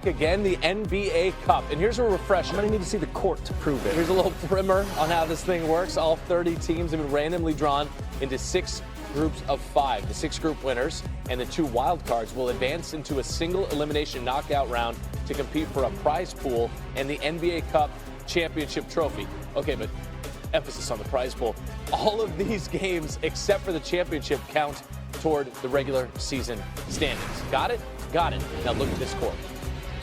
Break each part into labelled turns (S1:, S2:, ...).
S1: back again, the NBA Cup. And here's a refresher.
S2: I'm going to need to see the court to prove it.
S1: Here's a little primer on how this thing works. All 30 teams have been randomly drawn into 6 groups of 5. The 6 group winners and the 2 wild cards will advance into a single elimination knockout round to compete for a prize pool and the NBA Cup championship trophy. Okay, but emphasis on the prize pool. All of these games, except for the championship, count toward the regular season standings. Got it? Got it. Now look at this court.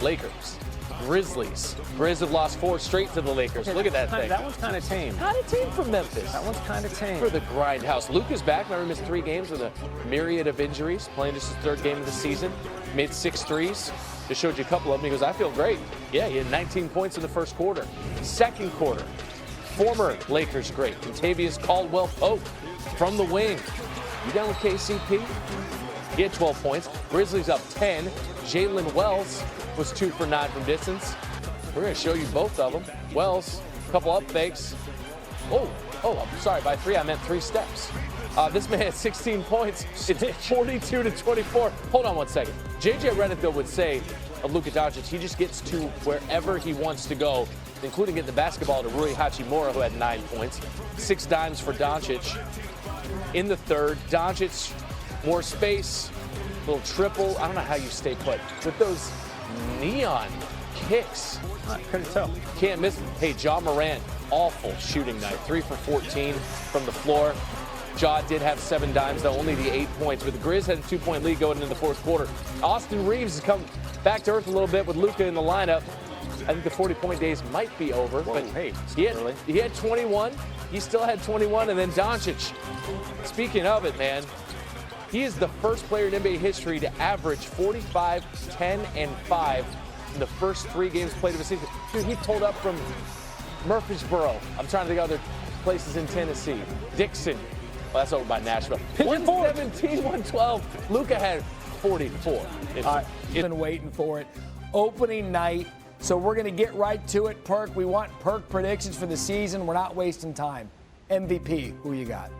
S1: Lakers, Grizzlies. Grizz have lost 4 straight to the Lakers.
S2: Okay,
S1: look at that thing.
S2: That one's kind of tame.
S1: Kind of tame for Memphis.
S2: That one's kind of tame.
S1: For the grindhouse. Luka's back. Remember, missed 3 games with a myriad of injuries. Playing just his 3rd game of the season. Made 6 threes. Just showed you a couple of them. He goes, I feel great. Yeah, he had 19 points in the first quarter. Second quarter, former Lakers great, Contavious Caldwell-Pope from the wing. You down with KCP? He had 12 points. Grizzlies up 10. Jalen Wells was 2 for 9 from distance. We're going to show you both of them. Wells, a couple up fakes. Oh, I'm sorry. By 3, I meant 3 steps. This man had 16 points. It's 42-24. Hold on one second. JJ Redick, though, would say of Luka Doncic, he just gets to wherever he wants to go, including getting the basketball to Rui Hachimura, who had 9 points. 6 dimes for Doncic. In the third, Doncic, more space, little triple. I don't know how you stay put with those neon kicks.
S2: Couldn't tell.
S1: Can't miss them. Hey, Ja Morant, awful shooting night. 3 for 14 from the floor. Ja did have 7 dimes, though, only the 8 points. But the Grizz had a 2-point lead going into the 4th quarter. Austin Reeves has come back to earth a little bit with Luka in the lineup. I think the 40-point days might be over.
S2: Whoa,
S1: but
S2: hey,
S1: he had 21. He still had 21. And then Doncic, speaking of it, man, he is the first player in NBA history to average 45, 10, and 5 in the first 3 games played of a season. Dude, he pulled up from Murfreesboro. I'm trying to think of other places in Tennessee. Dixon. Well, that's over by Nashville. 117, 112. Luka had 44.
S3: You've been waiting for it. Opening night. So we're going to get right to it, Perk. We want Perk predictions for the season. We're not wasting time. MVP, who you got?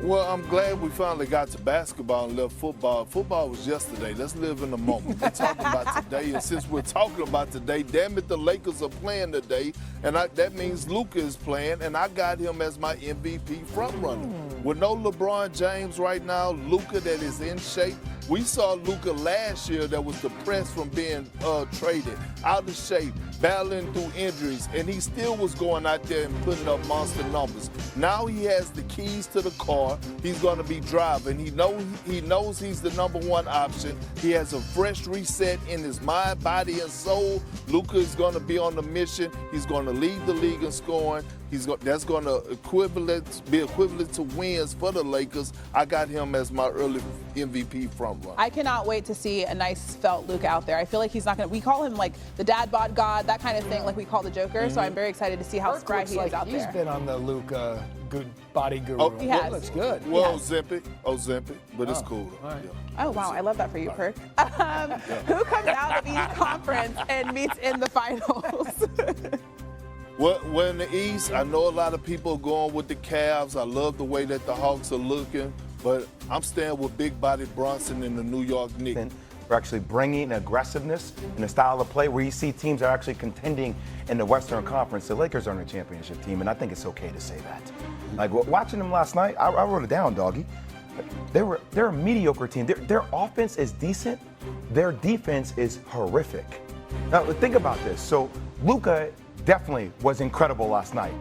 S4: Well, I'm glad we finally got to basketball and left football. Football was yesterday. Let's live in the moment. We're talking about today, and since we're talking about today, damn it, the Lakers are playing today, and that means Luka is playing, and I got him as my MVP frontrunner. With no LeBron James right now, Luka that is in shape. We saw Luka last year that was depressed from being traded, out of shape, battling through injuries, and he still was going out there and putting up monster numbers. Now he has the keys to the car. He's going to be driving. He knows he's the number 1 option. He has a fresh reset in his mind, body, and soul. Luka is going to be on the mission. He's going to lead the league in scoring. That's going to be equivalent to wins for the Lakers. I got him as my early MVP frontrunner.
S5: I cannot wait to see a nice felt Luka out there. I feel like he's not going to. We call him like the dad bod god, that kind of thing, like we call the Joker. So I'm very excited to see how spry he is out there.
S3: He's been on the Luka good body guru.
S4: Oh,
S5: he has.
S3: Looks good.
S4: Well, Ozempic, but it's cool.
S3: All right.
S4: Yeah.
S5: Oh, wow. I love that for you, Perk. Who comes out of each conference and meets in the finals?
S4: Well, in the East, I know a lot of people are going with the Cavs. I love the way that the Hawks are looking, but I'm staying with big body Bronson and the New York Knicks.
S6: We're actually bringing aggressiveness and a style of play where you see teams are actually contending in the Western Conference. The Lakers are a championship team, and I think it's okay to say that. Like watching them last night, I wrote it down, doggy. They're a mediocre team. Their offense is decent. Their defense is horrific. Now think about this. So Luka definitely was incredible last night.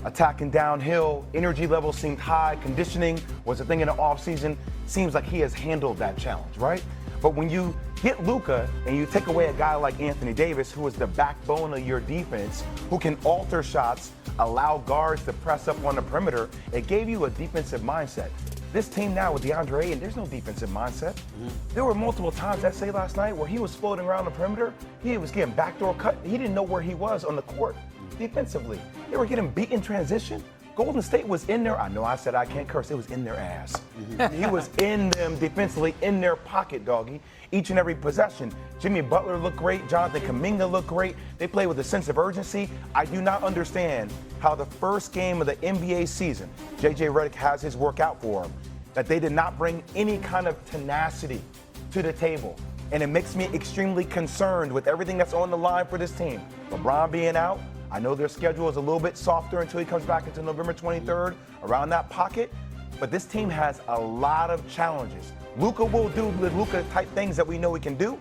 S6: Attacking downhill, energy levels seemed high, conditioning was a thing in the offseason. Seems like he has handled that challenge, right? But when you get Luka and you take away a guy like Anthony Davis, who is the backbone of your defense, who can alter shots, allow guards to press up on the perimeter, it gave you a defensive mindset. This team now with DeAndre Ayton, there's no defensive mindset. There were multiple times, I say last night, where he was floating around the perimeter. He was getting backdoor cut. He didn't know where he was on the court defensively. They were getting beat in transition. Golden State was in there. I know I said I can't curse. It was in their ass. He was in them defensively, in their pocket, doggy, each and every possession. Jimmy Butler looked great. Jonathan Kuminga looked great. They played with a sense of urgency. I do not understand how the first game of the NBA season, JJ Redick has his work out for him, that they did not bring any kind of tenacity to the table. And it makes me extremely concerned with everything that's on the line for this team. LeBron being out, I know their schedule is a little bit softer until he comes back into November 23rd, around that pocket. But this team has a lot of challenges. Luka will do the Luka type things that we know he can do.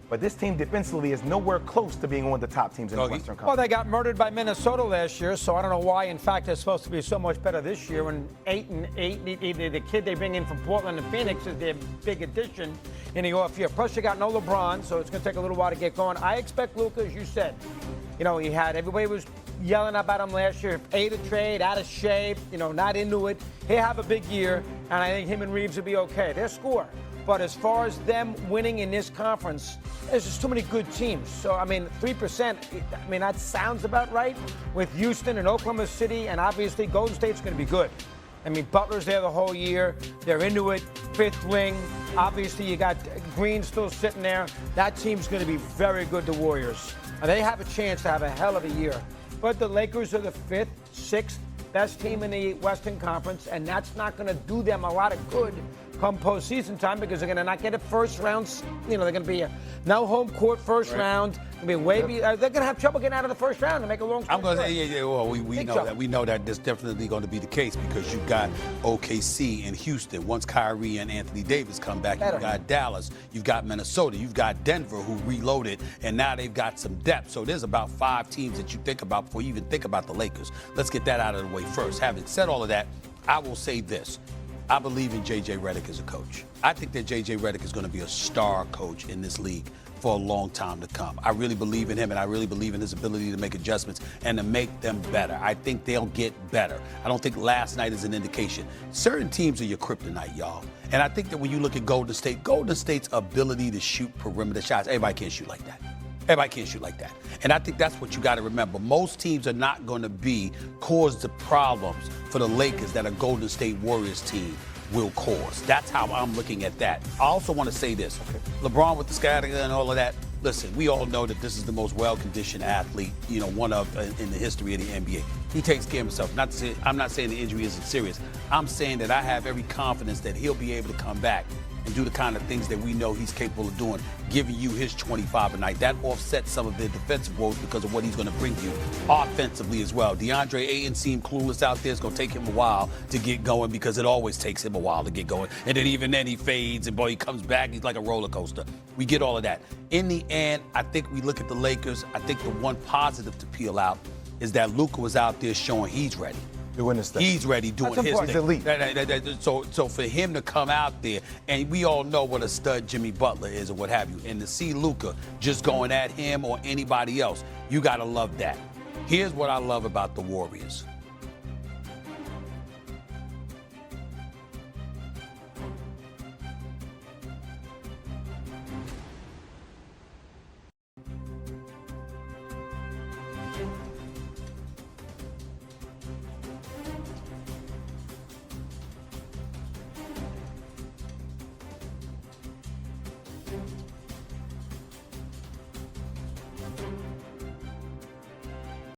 S6: But this team defensively is nowhere close to being one of the top teams in the Western Conference.
S7: Well, they got murdered by Minnesota last year, so I don't know why. In fact, they're supposed to be so much better this year. When 8-8, the kid they bring in from Portland and Phoenix is their big addition in the off year. Plus, you got no LeBron, so it's going to take a little while to get going. I expect Luka, as you said. You know, everybody was yelling about him last year. Ate a trade, out of shape, not into it. He'll have a big year, and I think him and Reeves will be okay. They'll score. But as far as them winning in this conference, there's just too many good teams. So, 3%, that sounds about right with Houston and Oklahoma City, and obviously Golden State's going to be good. Butler's there the whole year. They're into it. Fifth ring. Obviously, you got Green still sitting there. That team's going to be very good, the Warriors. And they have a chance to have a hell of a year. But the Lakers are the 5th, 6th best team in the Western Conference, and that's not going to do them a lot of good come postseason time because they're going to not get a first round. They're going to be no home court first round. They're going to have trouble getting out of the first round to make a long story.
S8: I'm going to say, well, we know that. We know that that's definitely going to be the case because you've got OKC and Houston. Once Kyrie and Anthony Davis come back, you've got Dallas, you've got Minnesota, you've got Denver who reloaded, and now they've got some depth. So there's about 5 teams that you think about before you even think about the Lakers. Let's get that out of the way first. Having said all of that, I will say this. I believe in J.J. Redick as a coach. I think that J.J. Redick is going to be a star coach in this league for a long time to come. I really believe in him, and I really believe in his ability to make adjustments and to make them better. I think they'll get better. I don't think last night is an indication. Certain teams are your kryptonite, y'all. And I think that when you look at Golden State's ability to shoot perimeter shots, everybody can't shoot like that. Everybody can't shoot like that. And I think that's what you got to remember. Most teams are not going to cause the problems for the Lakers that a Golden State Warriors team will cause. That's how I'm looking at that. I also want to say this. LeBron with the scatter and all of that. Listen, we all know that this is the most well-conditioned athlete, one of in the history of the NBA. He takes care of himself. I'm not saying the injury isn't serious. I'm saying that I have every confidence that he'll be able to come back and do the kind of things that we know he's capable of doing, giving you his 25 a night. That offsets some of the defensive woes because of what he's going to bring you offensively as well. DeAndre Ayton seemed clueless out there. It's going to take him a while to get going because it always takes him a while to get going. And then even then he fades and boy, he comes back. He's like a roller coaster. We get all of that. In the end, I think we look at the Lakers. I think the one positive to peel out is that Luka was out there showing he's ready.
S6: Doing his thing.
S8: He's ready doing his thing.
S6: He's elite.
S8: So for him to come out there, and we all know what a stud Jimmy Butler is or what have you, and to see Luka just going at him or anybody else, you got to love that. Here's what I love about the Warriors.